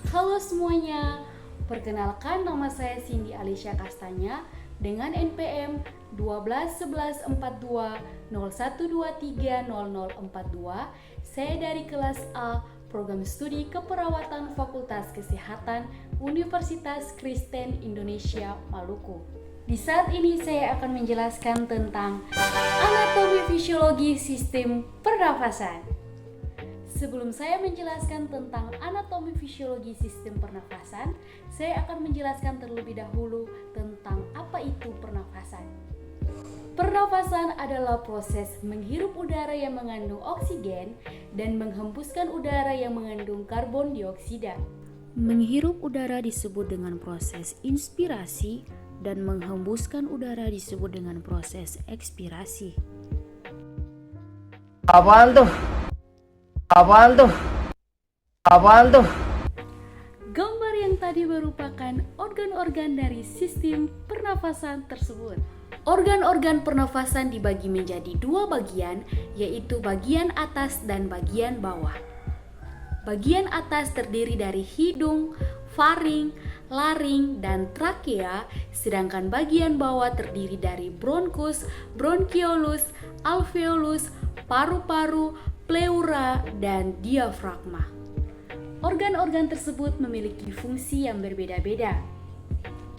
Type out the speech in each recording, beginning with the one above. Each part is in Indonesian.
Halo semuanya, perkenalkan nama saya Cindy Alicia Kastanya dengan NPM 12114201230042. Saya dari kelas A, Program Studi Keperawatan Fakultas Kesehatan Universitas Kristen Indonesia Maluku. Di saat ini saya akan menjelaskan tentang anatomi fisiologi sistem pernafasan. Sebelum saya menjelaskan tentang anatomi fisiologi sistem pernafasan, saya akan menjelaskan terlebih dahulu tentang apa itu pernafasan. Pernafasan adalah proses menghirup udara yang mengandung oksigen dan menghembuskan udara yang mengandung karbon dioksida. Menghirup udara disebut dengan proses inspirasi dan menghembuskan udara disebut dengan proses ekspirasi. Apaan tuh? Gambar yang tadi merupakan organ-organ dari sistem pernafasan tersebut. Organ-organ pernafasan dibagi menjadi dua bagian, yaitu bagian atas dan bagian bawah. Bagian atas terdiri dari hidung, faring, laring, dan trakea, sedangkan bagian bawah terdiri dari bronkus, bronkiolus, alveolus, paru-paru, pleura, dan diafragma. Organ-organ tersebut memiliki fungsi yang berbeda-beda.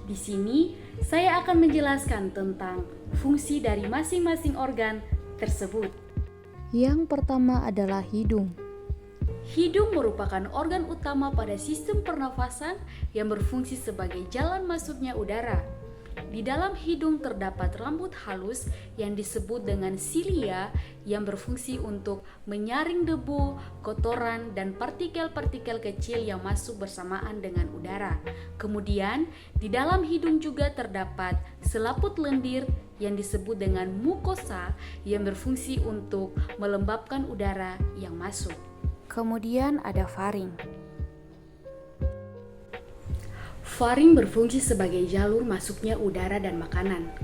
Di sini, saya akan menjelaskan tentang fungsi dari masing-masing organ tersebut. Yang pertama adalah hidung. Hidung merupakan organ utama pada sistem pernafasan yang berfungsi sebagai jalan masuknya udara. Di dalam hidung terdapat rambut halus yang disebut dengan silia yang berfungsi untuk menyaring debu, kotoran, dan partikel-partikel kecil yang masuk bersamaan dengan udara. Kemudian, di dalam hidung juga terdapat selaput lendir yang disebut dengan mukosa yang berfungsi untuk melembabkan udara yang masuk. Kemudian ada faring. Faring berfungsi sebagai jalur masuknya udara dan makanan.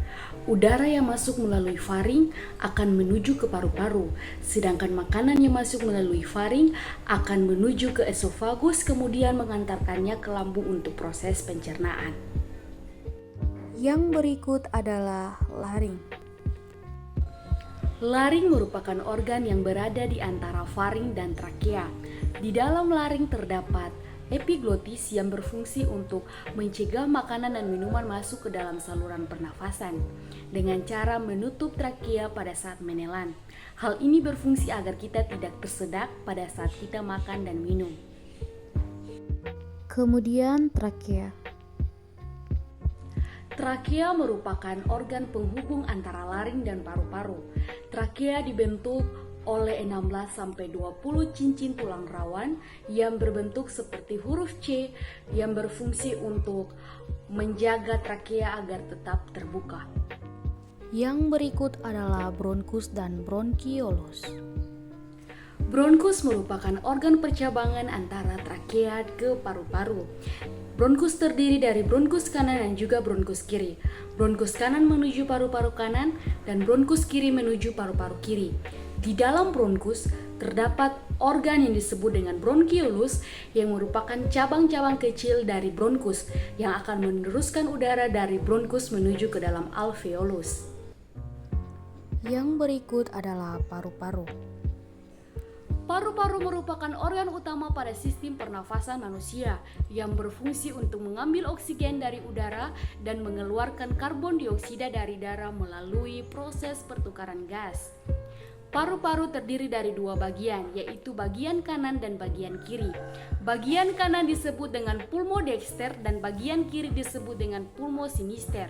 Udara yang masuk melalui faring akan menuju ke paru-paru, sedangkan makanan yang masuk melalui faring akan menuju ke esofagus kemudian mengantarkannya ke lambung untuk proses pencernaan. Yang berikut adalah laring. Laring merupakan organ yang berada di antara faring dan trakea. Di dalam laring terdapat epiglotis yang berfungsi untuk mencegah makanan dan minuman masuk ke dalam saluran pernafasan dengan cara menutup trakea pada saat menelan. Hal ini berfungsi agar kita tidak tersedak pada saat kita makan dan minum. Kemudian trakea. Trakea merupakan organ penghubung antara laring dan paru-paru. Trakea dibentuk oleh 16-20 cincin tulang rawan yang berbentuk seperti huruf C yang berfungsi untuk menjaga trakea agar tetap terbuka. Yang berikut adalah bronkus dan bronkiolus. Bronkus merupakan organ percabangan antara trakea ke paru-paru. Bronkus terdiri dari bronkus kanan dan juga bronkus kiri. Bronkus kanan menuju paru-paru kanan dan bronkus kiri menuju paru-paru kiri. Di dalam bronkus terdapat organ yang disebut dengan bronkiolus yang merupakan cabang-cabang kecil dari bronkus yang akan meneruskan udara dari bronkus menuju ke dalam alveolus. Yang berikut adalah paru-paru. Paru-paru merupakan organ utama pada sistem pernafasan manusia yang berfungsi untuk mengambil oksigen dari udara dan mengeluarkan karbon dioksida dari darah melalui proses pertukaran gas. Paru-paru terdiri dari dua bagian, yaitu bagian kanan dan bagian kiri. Bagian kanan disebut dengan pulmodexter dan bagian kiri disebut dengan pulmosinister.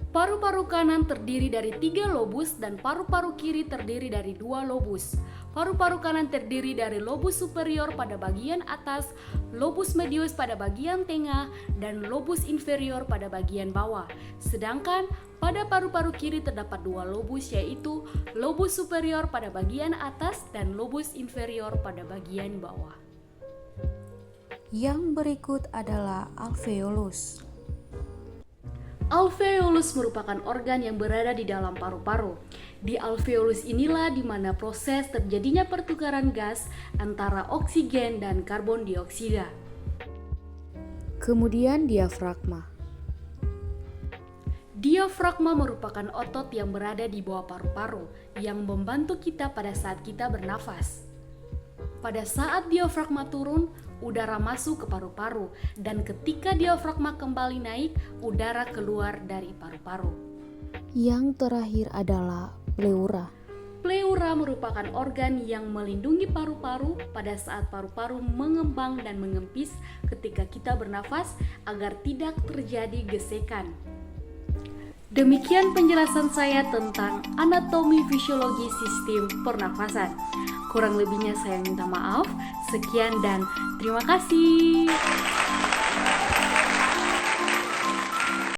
Paru-paru kanan terdiri dari 3 lobus dan paru-paru kiri terdiri dari 2 lobus. Paru-paru kanan terdiri dari lobus superior pada bagian atas, lobus medius pada bagian tengah, dan lobus inferior pada bagian bawah. Sedangkan pada paru-paru kiri terdapat 2 lobus, yaitu lobus superior pada bagian atas dan lobus inferior pada bagian bawah. Yang berikut adalah alveolus. Alveolus merupakan organ yang berada di dalam paru-paru. Di alveolus inilah di mana proses terjadinya pertukaran gas antara oksigen dan karbon dioksida. Kemudian diafragma. Diafragma merupakan otot yang berada di bawah paru-paru yang membantu kita pada saat kita bernafas. Pada saat diafragma turun, udara masuk ke paru-paru, dan ketika diafragma kembali naik, udara keluar dari paru-paru. Yang terakhir adalah pleura. Pleura merupakan organ yang melindungi paru-paru pada saat paru-paru mengembang dan mengempis ketika kita bernafas agar tidak terjadi gesekan. Demikian penjelasan saya tentang anatomi fisiologi sistem pernafasan. Kurang lebihnya saya minta maaf. Sekian dan terima kasih.